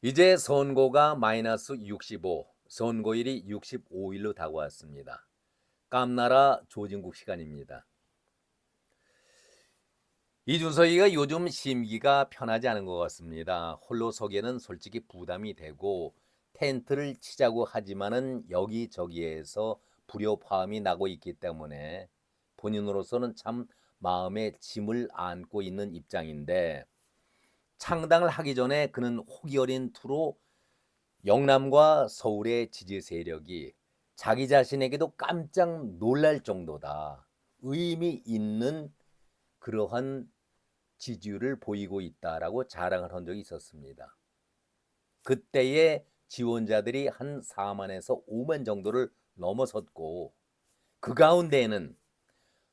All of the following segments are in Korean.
이제 선고가 마이너스 65, 선고일이 65일로 다가왔습니다. 깜나라 조진국 시간입니다. 이준석이가 요즘 심기가 편하지 않은 것 같습니다. 홀로 서기에는 솔직히 부담이 되고 텐트를 치자고 하지만은 여기저기에서 불협화음이 나고 있기 때문에 본인으로서는 참 마음에 짐을 안고 있는 입장인데 창당을 하기 전에 그는 호기 어린 투로 영남과 서울의 지지 세력이 자기 자신에게도 깜짝 놀랄 정도다. 의미 있는 그러한 지지율을 보이고 있다라고 자랑을 한 적이 있었습니다. 그때의 지원자들이 한 4만에서 5만 정도를 넘어섰고 그 가운데에는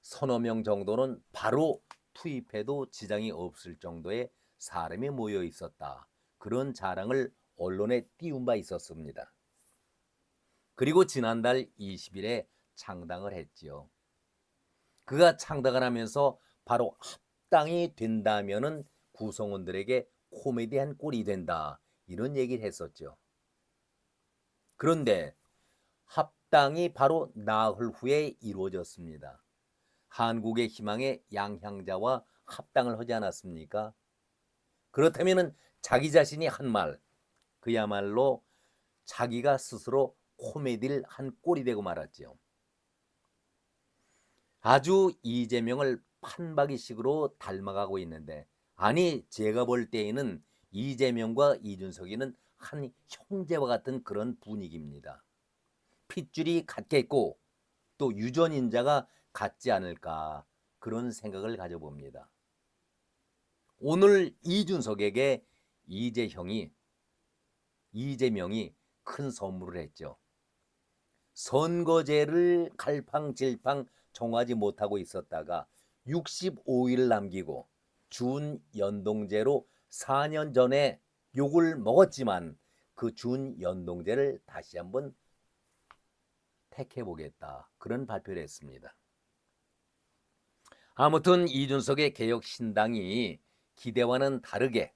서너 명 정도는 바로 투입해도 지장이 없을 정도의 사람이 모여 있었다. 그런 자랑을 언론에 띄운 바 있었습니다. 그리고 지난달 20일에 창당을 했지요. 그가 창당을 하면서 바로 합당이 된다면은 구성원들에게 코미디한 꼴이 된다. 이런 얘기를 했었죠. 그런데 합당이 바로 나흘 후에 이루어졌습니다. 한국의 희망의 양향자와 합당을 하지 않았습니까? 그렇다면은 자기 자신이 한 말, 그야말로 자기가 스스로 코미디를 한 꼴이 되고 말았죠. 아주 이재명을 판박이식으로 닮아가고 있는데, 아니 제가 볼 때에는 이재명과 이준석이는 한 형제와 같은 그런 분위기입니다. 핏줄이 같겠고 또 유전인자가 같지 않을까, 그런 생각을 가져봅니다. 오늘 이준석에게 이재명이 큰 선물을 했죠. 선거제를 갈팡질팡 정하지 못하고 있었다가 65일 남기고 준연동제로 4년 전에 욕을 먹었지만 그 준연동제를 다시 한번 택해보겠다, 그런 발표를 했습니다. 아무튼 이준석의 개혁신당이 기대와는 다르게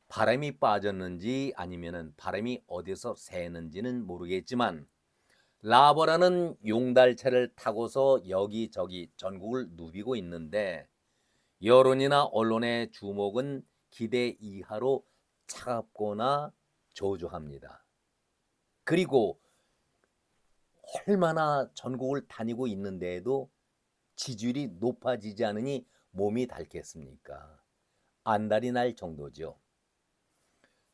바람이 빠졌는지 아니면 바람이 어디서 새는지는 모르겠지만 라버라는 용달차를 타고서 여기저기 전국을 누비고 있는데 여론이나 언론의 주목은 기대 이하로 차갑거나 저조합니다. 그리고 얼마나 전국을 다니고 있는데도 지지율이 높아지지 않으니 몸이 닳겠습니까? 안달이 날 정도죠.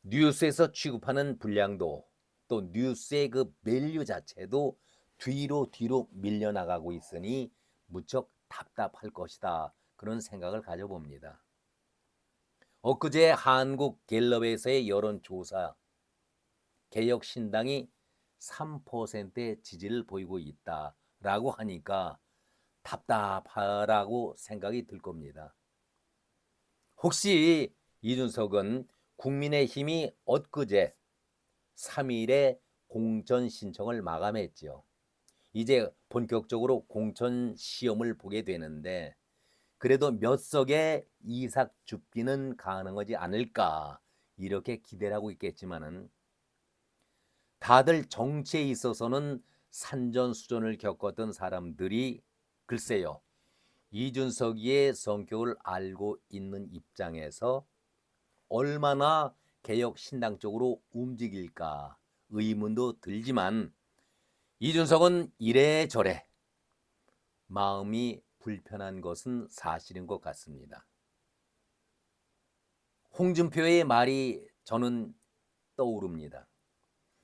뉴스에서 취급하는 분량도 또 뉴스의 그 밸류 자체도 뒤로 밀려나가고 있으니 무척 답답할 것이다, 그런 생각을 가져봅니다. 엊그제 한국갤럽에서의 여론조사 개혁신당이 3%의 지지를 보이고 있다라고 하니까 답답하라고 생각이 들 겁니다. 혹시 이준석은 국민의힘이 엊그제 3일에 공천 신청을 마감했죠. 이제 본격적으로 공천 시험을 보게 되는데 그래도 몇 석의 이삭 줍기는 가능하지 않을까, 이렇게 기대를 하고 있겠지만은 다들 정치에 있어서는 산전수전을 겪었던 사람들이 글쎄요, 이준석이의 성격을 알고 있는 입장에서 얼마나 개혁 신당 쪽으로 움직일까 의문도 들지만 이준석은 이래저래 마음이 불편한 것은 사실인 것 같습니다. 홍준표의 말이 저는 떠오릅니다.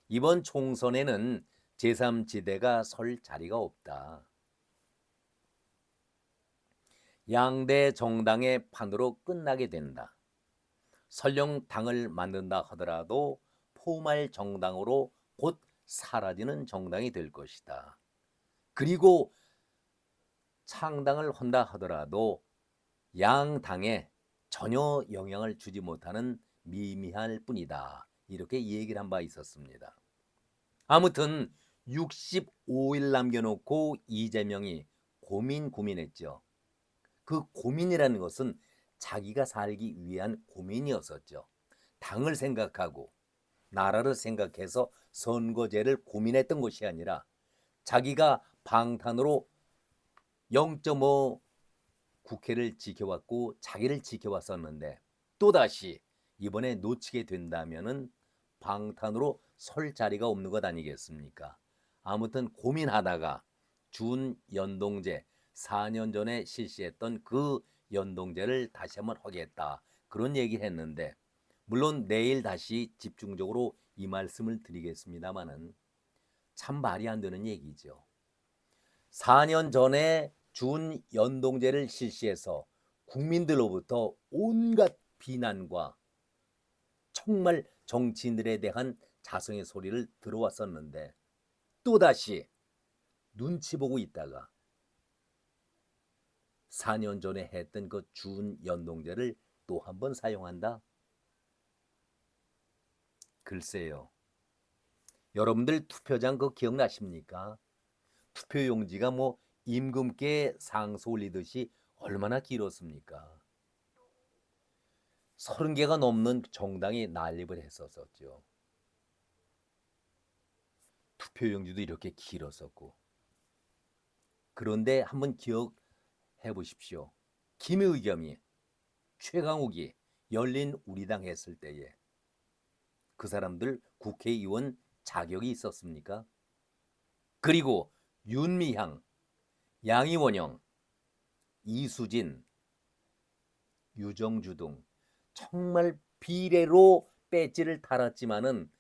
이번 총선에는 제3지대가 설 자리가 없다. 양대 정당의 판으로 끝나게 된다. 설령 당을 만든다 하더라도 포말 정당으로 곧 사라지는 정당이 될 것이다. 그리고 창당을 한다 하더라도 양 당에 전혀 영향을 주지 못하는 미미할 뿐이다. 이렇게 얘기를 한 바 있었습니다. 아무튼 65일 남겨놓고 이재명이 고민했죠. 그 고민이라는 것은 자기가 살기 위한 고민이었었죠. 당을 생각하고 나라를 생각해서 선거제를 고민했던 것이 아니라 자기가 방탄으로 0.5 국회를 지켜왔고 자기를 지켜왔었는데 또다시 이번에 놓치게 된다면은 방탄으로 설 자리가 없는 것 아니겠습니까? 아무튼 고민하다가 준 연동제 4년 전에 실시했던 그 연동제를 다시 한번 하겠다 그런 얘기를 했는데 물론 내일 다시 집중적으로 이 말씀을 드리겠습니다마는 참 말이 안 되는 얘기죠. 4년 전에 준 연동제를 실시해서 국민들로부터 온갖 비난과 정말 정치인들에 대한 자성의 소리를 들어왔었는데 또다시 눈치 보고 있다가 4년 전에 했던 그 준 연동제를 또 한 번 사용한다? 글쎄요. 여러분들 투표장 그거 기억나십니까? 투표용지가 뭐 임금께 상소 올리듯이 얼마나 길었습니까? 30개가 넘는 정당이 난립을 했었죠. 투표용지도 이렇게 길었었고. 그런데 한번 기억해 보십시오. 김의겸이 최강욱이 열린 우리당 했을 때에 그 사람들 국회의원 자격이 있었습니까? 그리고 윤미향, 양이원영, 이수진, 유정주 등 정말 비례로 배지를 달았지만은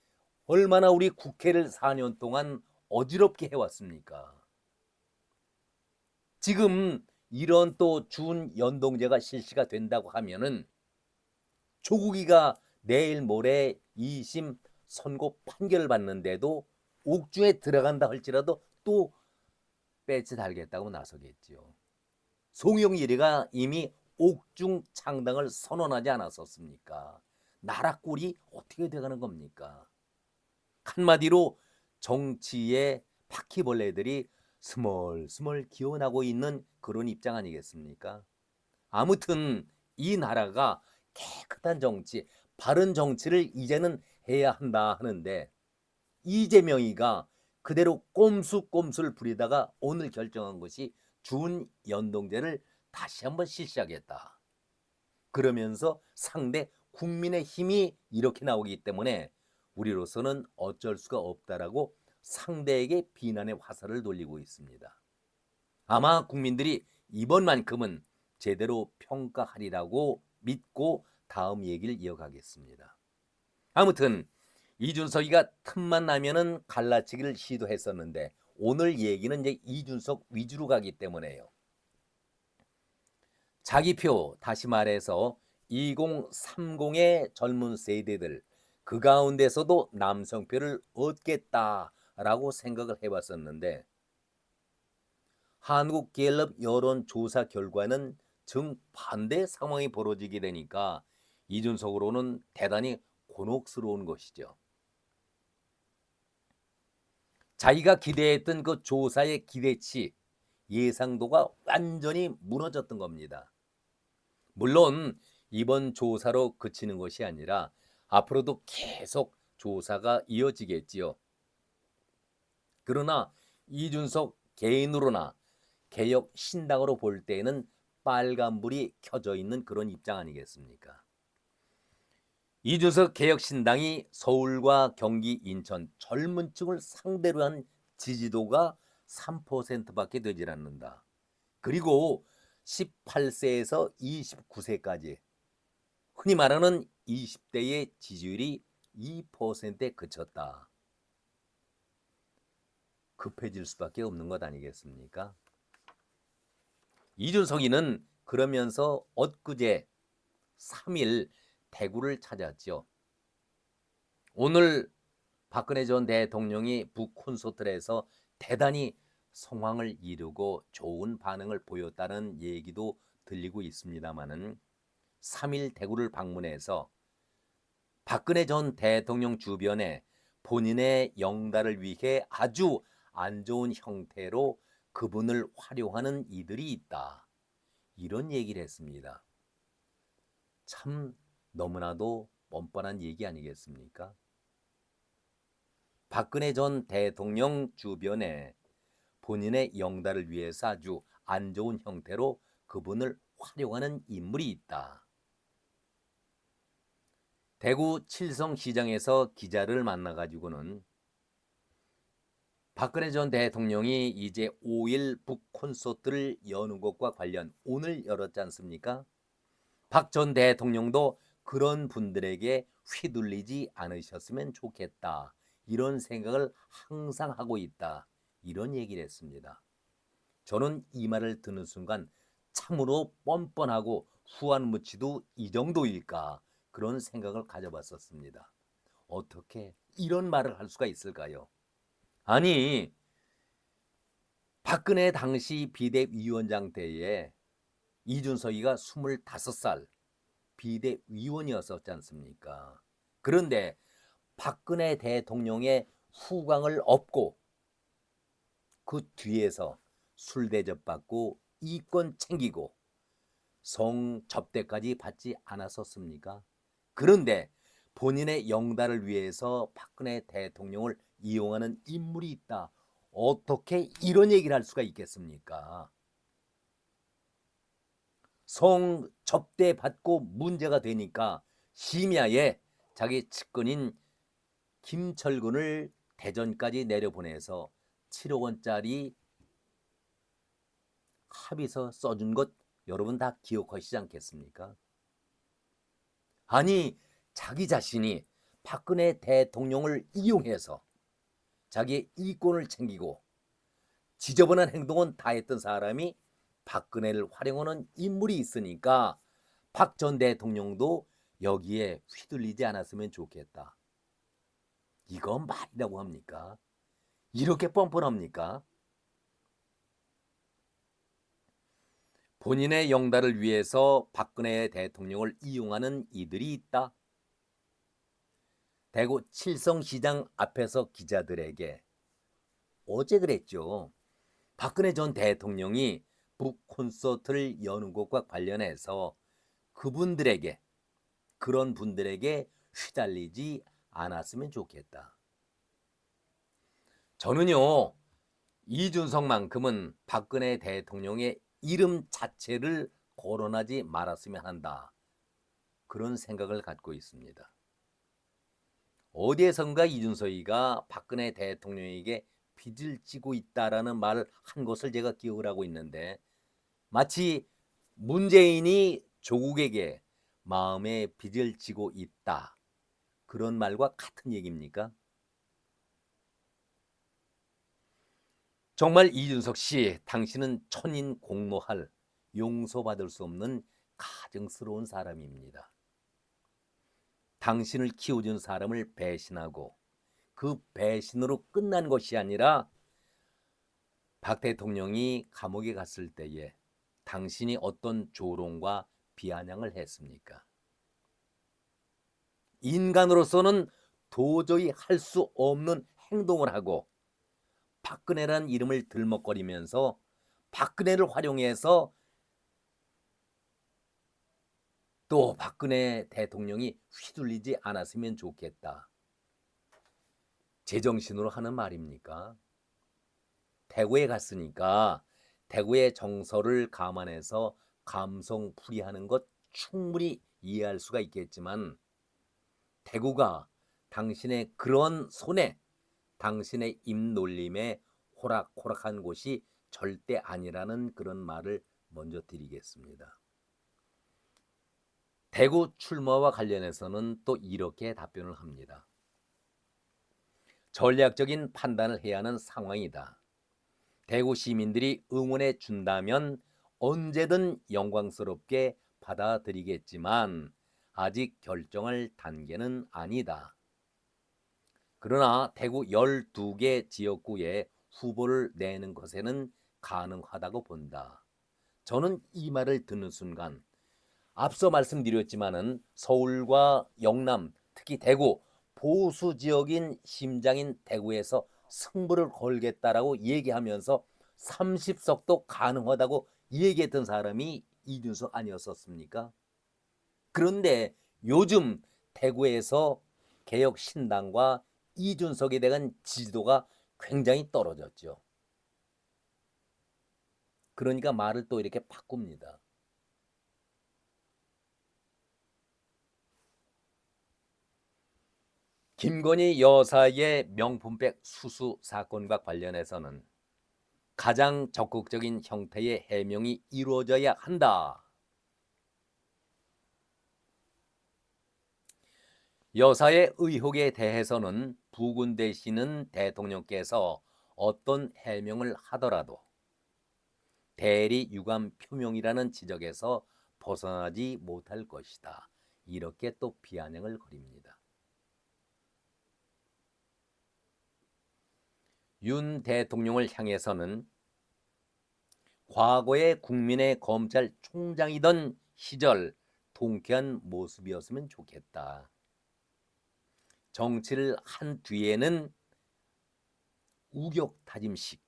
얼마나 우리 국회를 4년 동안 어지럽게 해왔습니까? 지금 이런 또 준 연동제가 실시가 된다고 하면은 조국이가 내일 모레 2심 선고 판결을 받는데도 옥중에 들어간다 할지라도 또 배지 달겠다고 나서겠지요. 송영길이가 이미 옥중 창당을 선언하지 않았었습니까? 나라 꼴이 어떻게 돼가는 겁니까? 한마디로 정치의 바퀴벌레들이 스멀스멀 기어나고 있는 그런 입장 아니겠습니까? 아무튼 이 나라가 깨끗한 정치, 바른 정치를 이제는 해야 한다 하는데 이재명이가 그대로 꼼수꼼수를 부리다가 오늘 결정한 것이 준 연동제를 다시 한번 실시하겠다. 그러면서 상대 국민의 힘이 이렇게 나오기 때문에 우리로서는 어쩔 수가 없다라고 상대에게 비난의 화살을 돌리고 있습니다. 아마 국민들이 이번만큼은 제대로 평가하리라고 믿고 다음 얘기를 이어가겠습니다. 아무튼 이준석이가 틈만 나면은 갈라치기를 시도했었는데 오늘 얘기는 이제 이준석 위주로 가기 때문에요. 자기 표, 다시 말해서 2030의 젊은 세대들 그 가운데서도 남성표를 얻겠다라고 생각을 해봤었는데 한국갤럽 여론조사 결과는 정반대 상황이 벌어지게 되니까 이준석으로는 대단히 곤혹스러운 것이죠. 자기가 기대했던 그 조사의 기대치, 예상도가 완전히 무너졌던 겁니다. 물론 이번 조사로 그치는 것이 아니라 앞으로도 계속 조사가 이어지겠지요. 그러나 이준석 개인으로나 개혁 신당으로 볼 때에는 빨간불이 켜져 있는 그런 입장 아니겠습니까? 이준석 개혁신당이 서울과 경기, 인천 젊은 층을 상대로 한 지지도가 3%밖에 되질 않는다. 그리고 18세에서 29세까지 흔히 말하는 20대의 지지율이 2%에 그쳤다. 급해질 수밖에 없는 것 아니겠습니까? 이준석이는 그러면서 엊그제 3일 대구를 찾았죠. 오늘 박근혜 전 대통령이 북콘서트에서 대단히 성황을 이루고 좋은 반응을 보였다는 얘기도 들리고 있습니다마는 3일 대구를 방문해서 박근혜 전 대통령 주변에 본인의 영달을 위해 아주 안 좋은 형태로 그분을 활용하는 이들이 있다. 이런 얘기를 했습니다. 참 너무나도 뻔뻔한 얘기 아니겠습니까? 박근혜 전 대통령 주변에 본인의 영달을 위해서 아주 안 좋은 형태로 그분을 활용하는 인물이 있다. 대구 칠성시장에서 기자를 만나가지고는 박근혜 전 대통령이 이제 5일 북 콘서트를 여는 것과 관련 오늘 열었지 않습니까? 박 전 대통령도 그런 분들에게 휘둘리지 않으셨으면 좋겠다. 이런 생각을 항상 하고 있다. 이런 얘기를 했습니다. 저는 이 말을 듣는 순간 참으로 뻔뻔하고 후안무치도 이 정도일까 그런 생각을 가져봤었습니다. 어떻게 이런 말을 할 수가 있을까요? 아니, 박근혜 당시 비대위원장 때에 이준석이가 25살 비대위원이었었지 않습니까? 그런데 박근혜 대통령의 후광을 얻고 그 뒤에서 술 대접받고 이권 챙기고 성접대까지 받지 않았었습니까? 그런데 본인의 영달을 위해서 박근혜 대통령을 이용하는 인물이 있다. 어떻게 이런 얘기를 할 수가 있겠습니까? 성접대받고 문제가 되니까 심야에 자기 측근인 김철근을 대전까지 내려보내서 7억 원짜리 합의서 써준 것 여러분 다 기억하시지 않겠습니까? 아니, 자기 자신이 박근혜 대통령을 이용해서 자기의 이권을 챙기고 지저분한 행동은 다 했던 사람이 박근혜를 활용하는 인물이 있으니까 박 전 대통령도 여기에 휘둘리지 않았으면 좋겠다. 이거 말이라고 합니까? 이렇게 뻔뻔합니까? 본인의 영달을 위해서 박근혜 대통령을 이용하는 이들이 있다. 대구 칠성시장 앞에서 기자들에게 어제 그랬죠. 박근혜 전 대통령이 북 콘서트를 여는 것과 관련해서 그분들에게 그런 분들에게 휘달리지 않았으면 좋겠다. 저는요. 이준석만큼은 박근혜 대통령의 이름 자체를 거론하지 말았으면 한다. 그런 생각을 갖고 있습니다. 어디에선가 이준석이가 박근혜 대통령에게 빚을 지고 있다라는 말을 한 것을 제가 기억을 하고 있는데 마치 문재인이 조국에게 마음의 빚을 지고 있다. 그런 말과 같은 얘기입니까? 정말 이준석 씨, 당신은 천인 공노할 용서받을 수 없는 가증스러운 사람입니다. 당신을 키워준 사람을 배신하고 그 배신으로 끝난 것이 아니라 박 대통령이 감옥에 갔을 때에 당신이 어떤 조롱과 비아냥을 했습니까? 인간으로서는 도저히 할 수 없는 행동을 하고 박근혜라는 이름을 들먹거리면서 박근혜를 활용해서 또 박근혜 대통령이 휘둘리지 않았으면 좋겠다. 제정신으로 하는 말입니까? 대구에 갔으니까 대구의 정서를 감안해서 감성풀이하는 것 충분히 이해할 수가 있겠지만 대구가 당신의 그런 손에 당신의 입놀림에 호락호락한 곳이 절대 아니라는 그런 말을 먼저 드리겠습니다. 대구 출마와 관련해서는 또 이렇게 답변을 합니다. 전략적인 판단을 해야 하는 상황이다. 대구 시민들이 응원해 준다면 언제든 영광스럽게 받아들이겠지만 아직 결정할 단계는 아니다. 그러나 대구 12개 지역구에 후보를 내는 것에는 가능하다고 본다. 저는 이 말을 듣는 순간 앞서 말씀드렸지만은 서울과 영남, 특히 대구 보수 지역인 심장인 대구에서 승부를 걸겠다라고 얘기하면서 30석도 가능하다고 얘기했던 사람이 이준석 아니었었습니까? 그런데 요즘 대구에서 개혁신당과 이준석에 대한 지지도가 굉장히 떨어졌죠. 그러니까 말을 또 이렇게 바꿉니다. 김건희 여사의 명품백 수수 사건과 관련해서는 가장 적극적인 형태의 해명이 이루어져야 한다. 여사의 의혹에 대해서는 부군되시는 대통령께서 어떤 해명을 하더라도 대리 유감 표명이라는 지적에서 벗어나지 못할 것이다. 이렇게 또 비아냥을 거립니다. 윤 대통령을 향해서는 과거의 국민의 검찰총장이던 시절 통쾌한 모습이었으면 좋겠다. 정치를 한 뒤에는 우격다짐식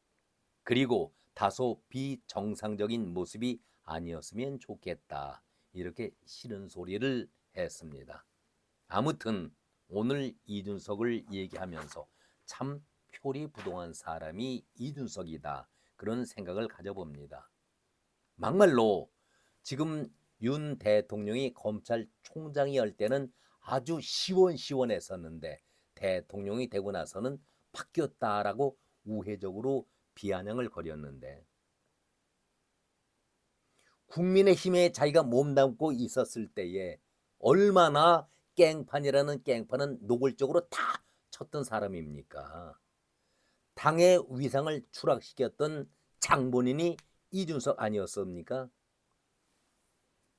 그리고 다소 비정상적인 모습이 아니었으면 좋겠다. 이렇게 싫은 소리를 했습니다. 아무튼 오늘 이준석을 얘기하면서 참 표리부동한 사람이 이준석이다. 그런 생각을 가져봅니다. 막말로 지금 윤 대통령이 검찰총장이 할 때는 아주 시원시원했었는데 대통령이 되고 나서는 바뀌었다라고 우회적으로 비아냥을 거렸는데 국민의힘에 자기가 몸담고 있었을 때에 얼마나 깽판이라는 깽판은 노골적으로 다 쳤던 사람입니까? 당의 위상을 추락시켰던 장본인이 이준석 아니었습니까?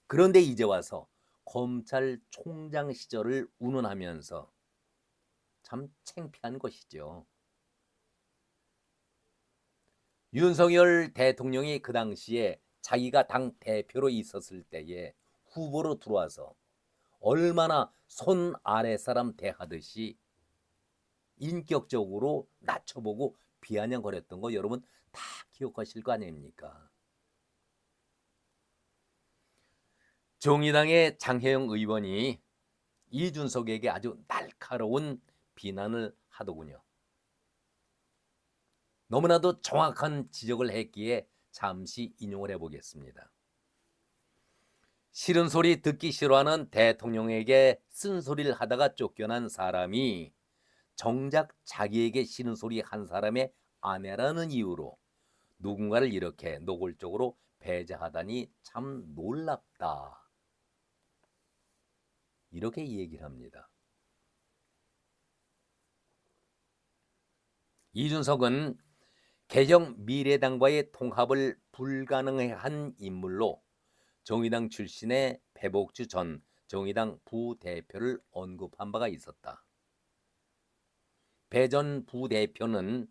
그런데 이제 와서 검찰총장 시절을 운운하면서 참 창피한 것이죠. 윤석열 대통령이 그 당시에 자기가 당 대표로 있었을 때에 후보로 들어와서 얼마나 손 아래 사람 대하듯이 인격적으로 낮춰보고 비아냥거렸던 거 여러분 다 기억하실 거 아닙니까? 정의당의 장혜영 의원이 이준석에게 아주 날카로운 비난을 하더군요. 너무나도 정확한 지적을 했기에 잠시 인용을 해보겠습니다. 싫은 소리 듣기 싫어하는 대통령에게 쓴소리를 하다가 쫓겨난 사람이 정작 자기에게 싫은 소리 한 사람의 아내라는 이유로 누군가를 이렇게 노골적으로 배제하다니 참 놀랍다. 이렇게 얘기를 합니다. 이준석은 개정 미래당과의 통합을 불가능한 인물로 정의당 출신의 배복주 전 정의당 부대표를 언급한 바가 있었다. 배 전 부대표는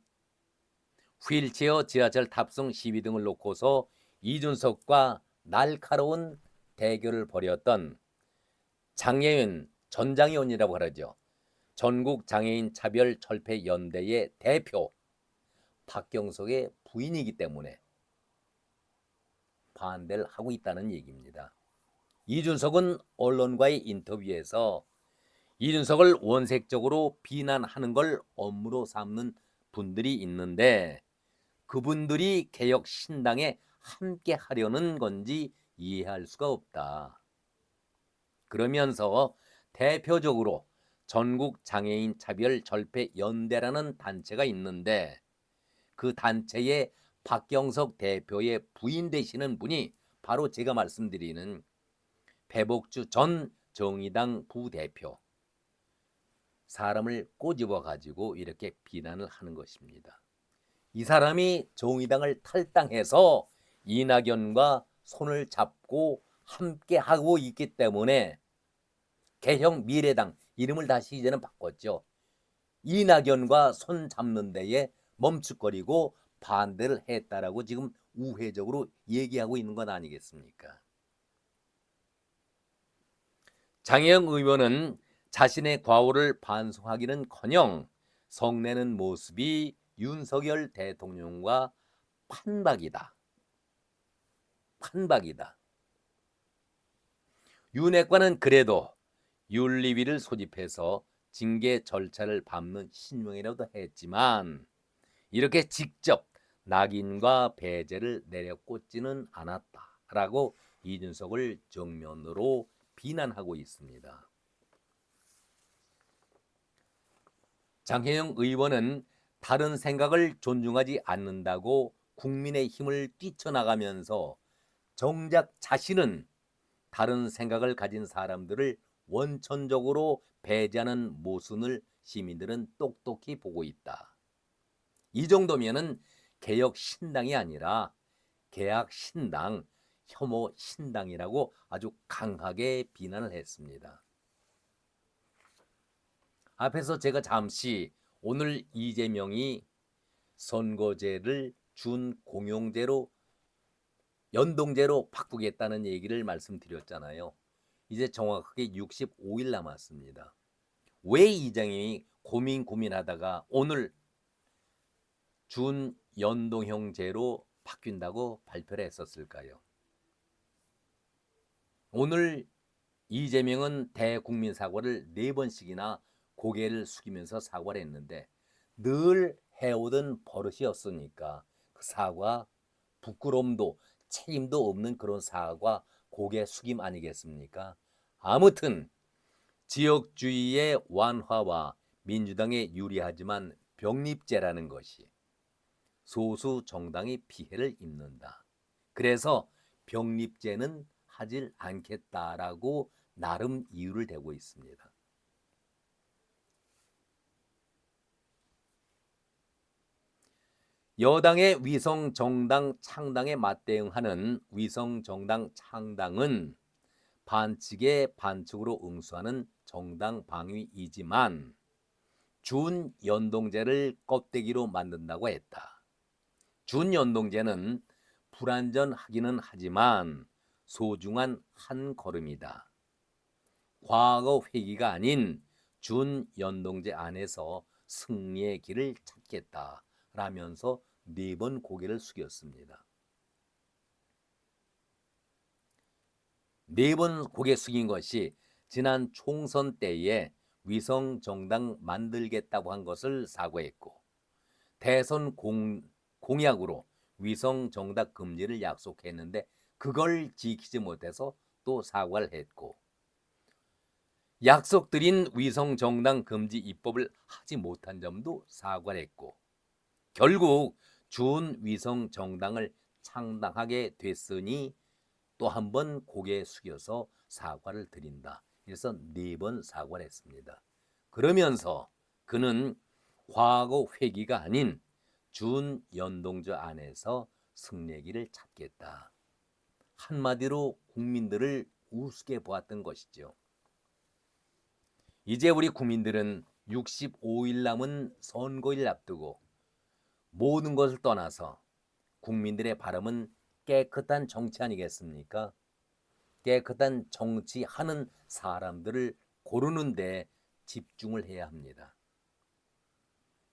휠체어 지하철 탑승 시위 등을 놓고서 이준석과 날카로운 대결을 벌였던 장애인 전장의원이라고 하죠. 전국 장애인 차별 철폐 연대의 대표 박경석의 부인이기 때문에 반대를 하고 있다는 얘기입니다. 이준석은 언론과의 인터뷰에서 이준석을 원색적으로 비난하는 걸 업무로 삼는 분들이 있는데 그분들이 개혁 신당에 함께 하려는 건지 이해할 수가 없다. 그러면서 대표적으로 전국 장애인 차별 철폐 연대라는 단체가 있는데 그 단체의 박경석 대표의 부인 되시는 분이 바로 제가 말씀드리는 배복주 전 정의당 부대표. 사람을 꼬집어 가지고 이렇게 비난을 하는 것입니다. 이 사람이 정의당을 탈당해서 이낙연과 손을 잡고 함께 하고 있기 때문에 개혁 미래당 이름을 다시 이제는 바꿨죠. 이낙연과 손 잡는 데에 멈칫거리고 반대를 했다라고 지금 우회적으로 얘기하고 있는 건 아니겠습니까? 장혜영 의원은 자신의 과오를 반성하기는커녕 성내는 모습이 윤석열 대통령과 판박이다. 판박이다. 윤핵관은 그래도 윤리위를 소집해서 징계 절차를 밟는 신용이라도 했지만 이렇게 직접 낙인과 배제를 내려꽂지는 않았다라고 이준석을 정면으로 비난하고 있습니다. 장혜영 의원은 다른 생각을 존중하지 않는다고 국민의 힘을 뛰쳐나가면서 정작 자신은 다른 생각을 가진 사람들을 원천적으로 배제하는 모순을 시민들은 똑똑히 보고 있다. 이 정도면은 개혁 신당이 아니라 개학 신당, 혐오 신당이라고 아주 강하게 비난을 했습니다. 앞에서 제가 잠시 오늘 이재명이 선거제를 준공용제로 연동제로 바꾸겠다는 얘기를 말씀드렸잖아요. 이제 정확하게 65일 남았습니다. 왜 이재명이 고민하다가 오늘 준연동형제로 바뀐다고 발표를 했었을까요? 오늘 이재명은 대국민 사과를 4번씩이나 고개를 숙이면서 사과를 했는데 늘 해오던 버릇이었으니까 그 사과 부끄럼도 책임도 없는 그런 사과 고개 숙임 아니겠습니까? 아무튼 지역주의의 완화와 민주당에 유리하지만 병립제라는 것이 소수 정당이 피해를 입는다. 그래서 병립제는 하질 않겠다라고 나름 이유를 대고 있습니다. 여당의 위성정당 창당에 맞대응하는 위성정당 창당은 반칙에 반칙으로 응수하는 정당 방위이지만 준연동제를 껍데기로 만든다고 했다. 준연동제는 불완전하기는 하지만 소중한 한 걸음이다. 과거 회기가 아닌 준연동제 안에서 승리의 길을 찾겠다라면서 4번 고개를 숙였습니다. 4번 고개 숙인 것이 지난 총선 때에 위성정당 만들겠다고 한 것을 사과했고 대선 공약으로 위성정당 금지를 약속했는데 그걸 지키지 못해서 또 사과를 했고 약속드린 위성정당 금지 입법을 하지 못한 점도 사과를 했고 결국 준위성정당을 창당하게 됐으니 또 한 번 고개 숙여서 사과를 드린다. 그래서 4번 사과를 했습니다. 그러면서 그는 과거 회기가 아닌 준연동제 안에서 승리기를 찾겠다. 한마디로 국민들을 우습게 보았던 것이죠. 이제 우리 국민들은 65일 남은 선거일 앞두고 모든 것을 떠나서 국민들의 바람은 깨끗한 정치 아니겠습니까? 깨끗한 정치하는 사람들을 고르는 데 집중을 해야 합니다.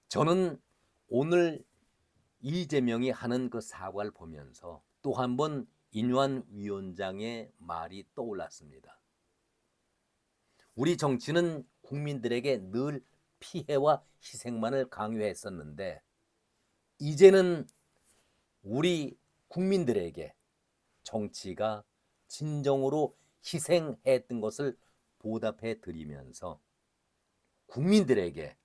저는 오늘 이재명이 하는 그 사과를 보면서 또 한 번 인완 위원장의 말이 떠올랐습니다. 우리 정치는 국민들에게 늘 피해와 희생만을 강요했었는데 이제는 우리 국민들에게 정치가 진정으로 희생했던 것을 보답해 드리면서 국민들에게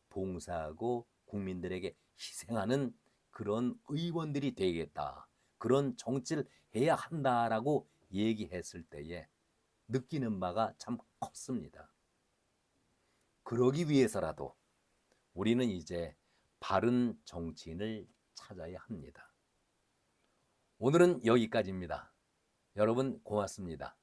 봉사하고 국민들에게 희생하는 그런 의원들이 되겠다. 그런 정치를 해야 한다라고 얘기했을 때에 느끼는 바가 참 컸습니다. 그러기 위해서라도 우리는 이제 바른 정치인을 찾아야 합니다. 오늘은 여기까지입니다. 여러분 고맙습니다.